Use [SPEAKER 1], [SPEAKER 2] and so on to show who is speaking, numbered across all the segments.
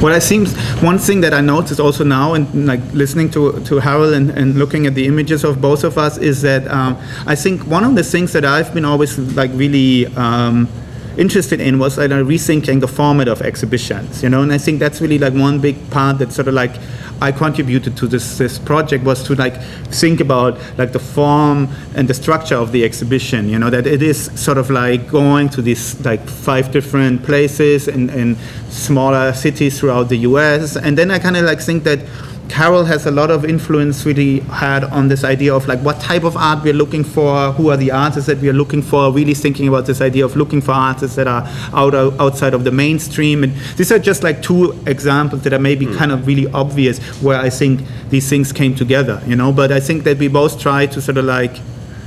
[SPEAKER 1] What I think, one thing that I noticed also now, and like listening to Harold and looking at the images of both of us, is that I think one of the things that I've been always like really interested in was like rethinking the format of exhibitions, and I think that's really like one big part that sort of like I contributed to this project, was to like think about like the form and the structure of the exhibition, that it is sort of like going to these like 5 different places in smaller cities throughout the US. And then I kind of like think that Carol has a lot of influence really had on this idea of like what type of art we're looking for, who are the artists that we're looking for, really thinking about this idea of looking for artists that are outside of the mainstream. And these are just like 2 examples that are maybe kind of really obvious where I think these things came together, but I think that we both try to sort of like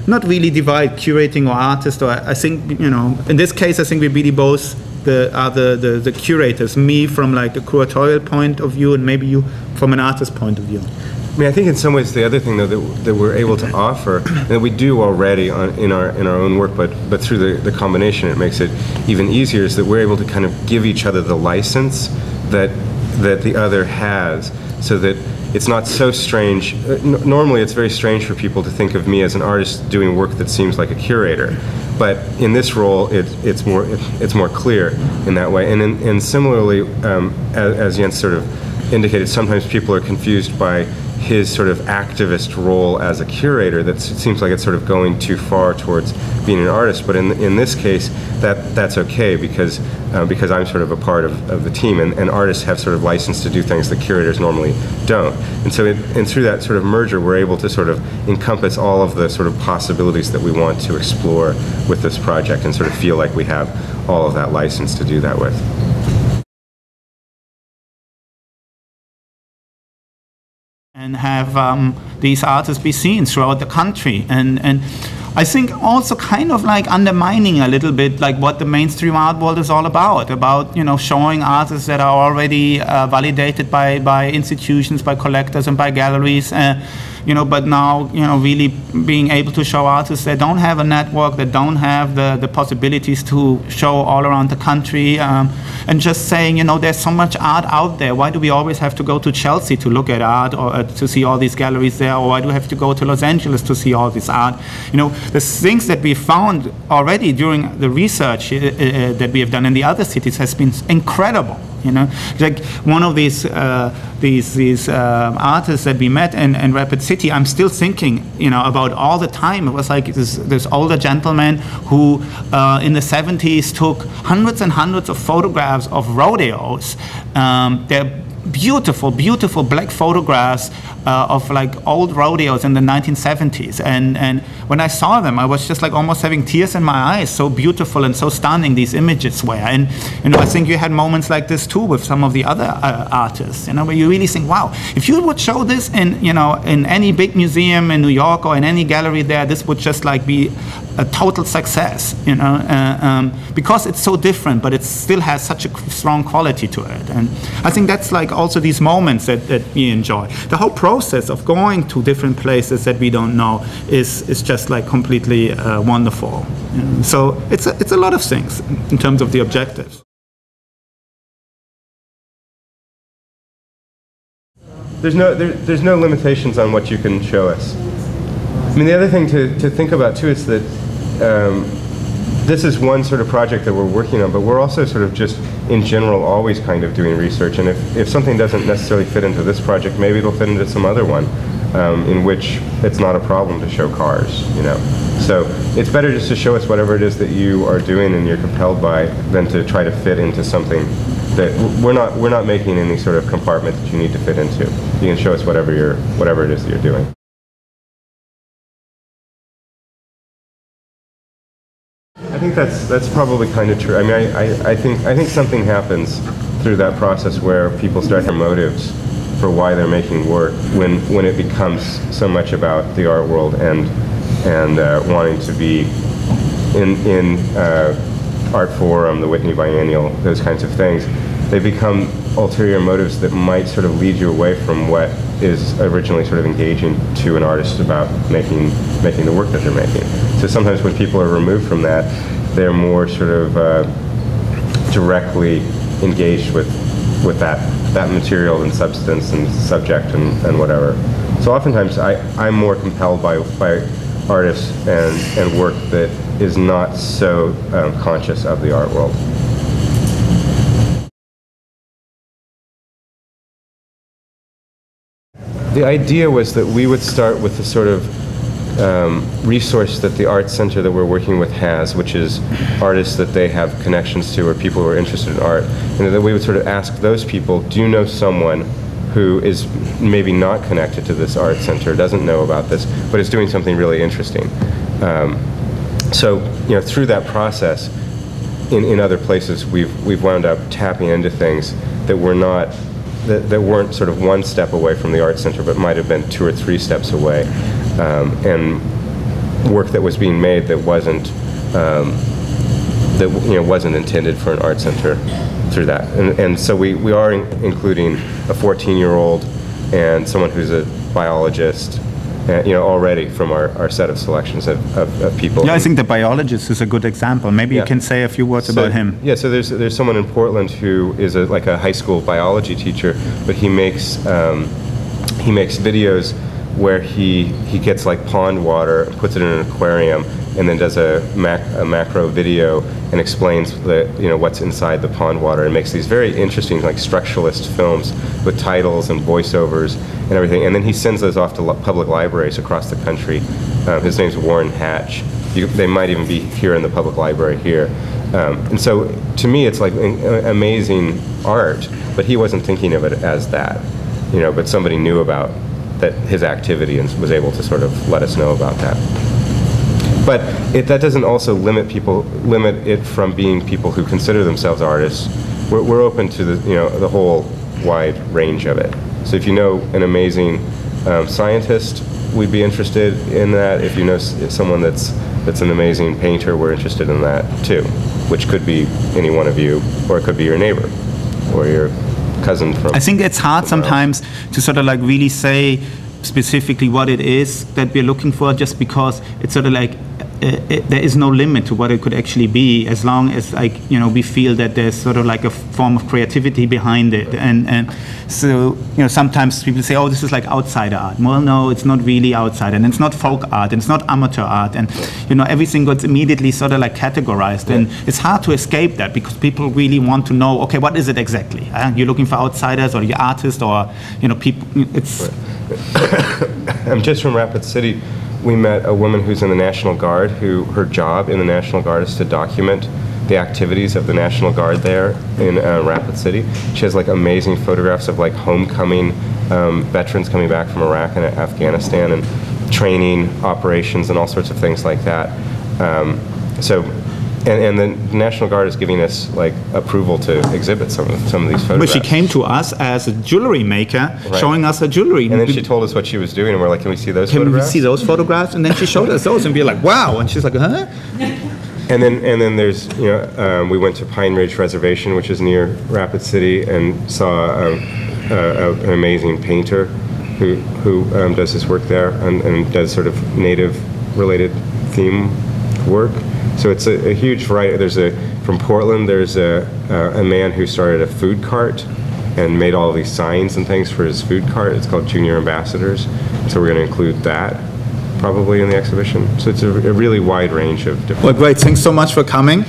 [SPEAKER 1] not really divide curating or artist, or I think, in this case I think we really both are the curators, me from like a curatorial point of view and maybe you from an artist point of view.
[SPEAKER 2] I mean, I think in some ways the other thing though that we're able to offer, and that we do already in our own work, but through the combination it makes it even easier, is that we're able to kind of give each other the license that the other has, so that it's not so strange. Normally it's very strange for people to think of me as an artist doing work that seems like a curator. But in this role, it's more clear in that way. And similarly, as Jens sort of indicated, sometimes people are confused by his sort of activist role as a curator. That seems like it's sort of going too far towards being an artist. But in this case, that's okay, because I'm sort of a part of the team, and artists have sort of license to do things that curators normally don't. And so and through that sort of merger, we're able to sort of encompass all of the sort of possibilities that we want to explore with this project, and sort of feel like we have all of that license to do that with.
[SPEAKER 1] And have these artists be seen throughout the country, and I think also kind of like undermining a little bit like what the mainstream art world is all about showing artists that are already validated by institutions, by collectors and by galleries, but now really being able to show artists that don't have a network, that don't have the possibilities to show all around the country, and just saying there's so much art out there. Why do we always have to go to Chelsea to look at art, or to see all these galleries there, or why do we have to go to Los Angeles to see all this art? The things that we found already during the research that we have done in the other cities has been incredible. Like one of these artists that we met in Rapid City, I'm still thinking, about all the time. It was like this older gentleman who, in the 70s, took hundreds and hundreds of photographs of rodeos. They're beautiful, beautiful black photographs of like old rodeos in the 1970s, and when I saw them, I was just like almost having tears in my eyes. So beautiful and so stunning these images were. And I think you had moments like this too with some of the other artists, where you really think, wow, if you would show this in any big museum in New York or in any gallery there, this would just like be a total success, because it's so different, but it still has such a strong quality to it. And I think that's like also these moments that we enjoy. The whole process of going to different places that we don't know is just like completely wonderful. So it's a lot of things in terms of the objectives.
[SPEAKER 2] There's no limitations on what you can show us. I mean, the other thing to think about too is that this is one sort of project that we're working on, but we're also sort of just in general always kind of doing research, and if something doesn't necessarily fit into this project, maybe it'll fit into some other one in which it's not a problem to show cars, So it's better just to show us whatever it is that you are doing and you're compelled by, than to try to fit into something that we're not making any sort of compartment that you need to fit into. You can show us whatever it is that you're doing. I think that's probably kind of true. I mean, I think something happens through that process where people start having motives for why they're making work when it becomes so much about the art world and wanting to be in Art Forum, the Whitney Biennial, those kinds of things. They become ulterior motives that might sort of lead you away from what is originally sort of engaging to an artist about making the work that they're making. So sometimes when people are removed from that, they're more sort of directly engaged with that that material and substance and subject and whatever. So oftentimes I'm more compelled by artists and work that is not so conscious of the art world. The idea was that we would start with the sort of resource that the Art Center that we're working with has, which is artists that they have connections to or people who are interested in art, and that we would sort of ask those people, do you know someone who is maybe not connected to this art center, doesn't know about this, but is doing something really interesting. So, you know, through that process, in other places, we've wound up tapping into things that were not, that weren't sort of one step away from the art center, but might have been 2 or 3 steps away, and work that was being made that wasn't, that wasn't intended for an art center through that. And so we are including a 14-year-old and someone who's a biologist, already from our set of selections of people.
[SPEAKER 1] Yeah, I think the biologist is a good example. Maybe you can say a few words about him.
[SPEAKER 2] Yeah, so there's someone in Portland who is like a high school biology teacher, but he makes videos where he gets like pond water, puts it in an aquarium, and then does a macro video and explains what's inside the pond water, and makes these very interesting like structuralist films with titles and voiceovers and everything. And then he sends those off to public libraries across the country. His name's Warren Hatch. They might even be here in the public library here. And so to me it's like amazing art, but he wasn't thinking of it as that, but somebody knew about that, his activity, and was able to sort of let us know about that. But that doesn't also limit it from being people who consider themselves artists. We're open to the whole wide range of it. So if you know an amazing scientist, we'd be interested in that. If you know someone that's an amazing painter, we're interested in that too, which could be any one of you, or it could be your neighbor, or your cousin from.
[SPEAKER 1] I think it's hard sometimes to sort of like really say specifically what it is that we're looking for, just because it's sort of like there is no limit to what it could actually be, as long as we feel that there's sort of like a form of creativity behind it. And so sometimes people say, oh, this is like outsider art. Well, no, it's not really outsider, and it's not folk art, and it's not amateur art, and everything gets immediately sort of like categorized. And it's hard to escape that, because people really want to know, okay, what is it exactly? You're looking for outsiders, or you're artists, or people. It's.
[SPEAKER 2] I'm just from Rapid City. We met a woman who's in the National Guard, who her job in the National Guard is to document the activities of the National Guard there in Rapid City. She has like amazing photographs of like homecoming veterans coming back from Iraq and Afghanistan, and training operations and all sorts of things like that. And the National Guard is giving us like approval to exhibit some of these photographs.
[SPEAKER 1] But she came to us as a jewelry maker, showing us her jewelry.
[SPEAKER 2] And then she told us what she was doing, and we're like, can we see those photographs?
[SPEAKER 1] Can we see those photographs? And then she showed us those, and we're like, wow. And she's like, huh?
[SPEAKER 2] And then there's, we went to Pine Ridge Reservation, which is near Rapid City, and saw an amazing painter who does his work there and does sort of native-related theme work. So it's a huge variety. From Portland, there's a man who started a food cart and made all these signs and things for his food cart. It's called Junior Ambassadors. So we're going to include that probably in the exhibition. So it's a really wide range of different.
[SPEAKER 1] Well, great. Thanks so much for coming.